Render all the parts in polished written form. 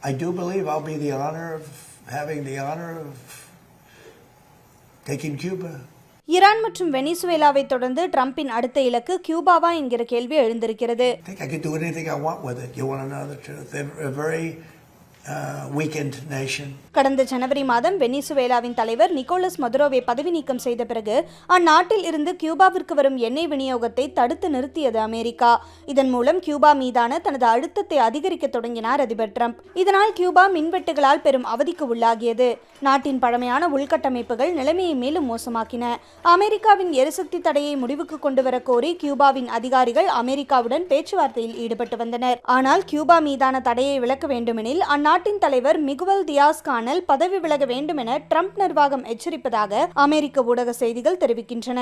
I do believe I'll be having the honor of taking Cuba. Iran மற்றும் வெனிசுவேலாவை தொடர்ந்து ட்ரம்பின் அடுத்த இலக்கு கியூபாவா என்கிற கேள்வி எழுந்திருக்கிறது. I think I could do anything I want with it. You want to know the truth? They're a very weakened nation. கடந்த ஜனவரி மாதம் வெனிசுவேலாவின் தலைவர் நிக்கோலஸ் மதுரோவை பதவி நீக்கம் செய்த பிறகு அந்நாட்டில் இருந்து கியூபாவிற்கு வரும் எண்ணெய் விநியோகத்தை தடுத்து நிறுத்தியது அமெரிக்கா. இதன் மூலம் கியூபா மீதான தனது அழுத்தத்தை அதிகரிக்க தொடங்கினார் அதிபர் ட்ரம்ப். இதனால் கியூபா மின்வெட்டுகளால் பெரும் அவதிக்கு உள்ளாகியது. நாட்டின் பழமையான உள்கட்டமைப்புகள் நிலைமையை மேலும் மோசமாக்கின. அமெரிக்காவின் எரிசக்தி தடையை முடிவுக்கு கொண்டு வர கோரி கியூபாவின் அதிகாரிகள் அமெரிக்காவுடன் பேச்சுவார்த்தையில் ஈடுபட்டு வந்தனர். ஆனால் கியூபா மீதான தடையை விலக்க வேண்டுமெனில் அந்நாட்டின் தலைவர் மிகுவல் தியாஸ் கானல் பதவி விலக வேண்டும் என ட்ரம்ப் நிர்வாகம் எச்சரிப்பதாக அமெரிக்க ஊடக செய்திகள் தெரிவிக்கின்றன.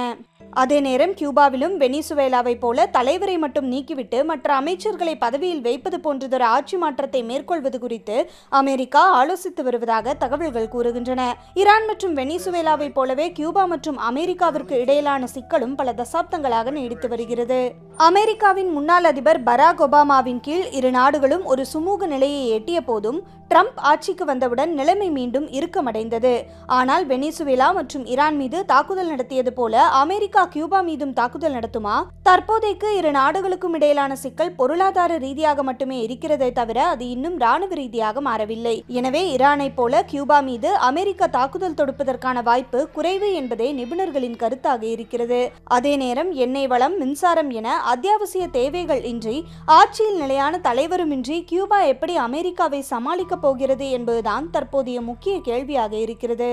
அதே நேரம் கியூபாவிலும் வெனிசுவேலாவை போல தலைவரை மட்டும் நீக்கிவிட்டு மற்ற அமைச்சர்களை பதவியில் வைப்பது போன்றதொரு ஆட்சி மாற்றத்தை மேற்கொள்வது குறித்து அமெரிக்கா ஆலோசித்து வருவதாக தகவல்கள் கூறுகின்றன. ஈரான் மற்றும் வெனிசுவேலாவை போலவே கியூபா மற்றும் அமெரிக்காவிற்கு இடையிலான சிக்கலும் பல தசாப்தங்களாக நீடித்து வருகிறது. அமெரிக்காவின் முன்னாள் அதிபர் பராக் ஒபாமாவின் கீழ் இரு நாடுகளும் ஒரு சுமூக நிலையை எட்டிய போதும் ட்ரம்ப் ஆட்சிக்கு வந்தவுடன் நிலைமை மீண்டும் இறுக்கமடைந்தது. ஆனால் வெனிசுவேலா மற்றும் ஈரான் மீது தாக்குதல் நடத்தியது போல அமெரிக்கா கியூபா மீதும் தாக்குதல் நடத்துமா? தற்போதைக்கு இரு நாடுகளுக்கும் இடையிலான சிக்கல் பொருளாதார ரீதியாக மட்டுமே இருக்கிறதை தவிர அது இன்னும் ராணுவ ரீதியாக மாறவில்லை. எனவே ஈரானை போல கியூபா மீது அமெரிக்கா தாக்குதல் தொடுப்பதற்கான வாய்ப்பு குறைவு என்பதே நிபுணர்களின் கருத்தாக இருக்கிறது. அதே நேரம் எண்ணெய் வளம், மின்சாரம் என அத்தியாவசிய தேவைகள் இன்றி ஆட்சியில் நிலையான தலைவருமின்றி கியூபா எப்படி அமெரிக்காவை சமாளிக்க போகிறது என்பதுதான் தற்போதைய முக்கிய கேள்வியாக இருக்கிறது.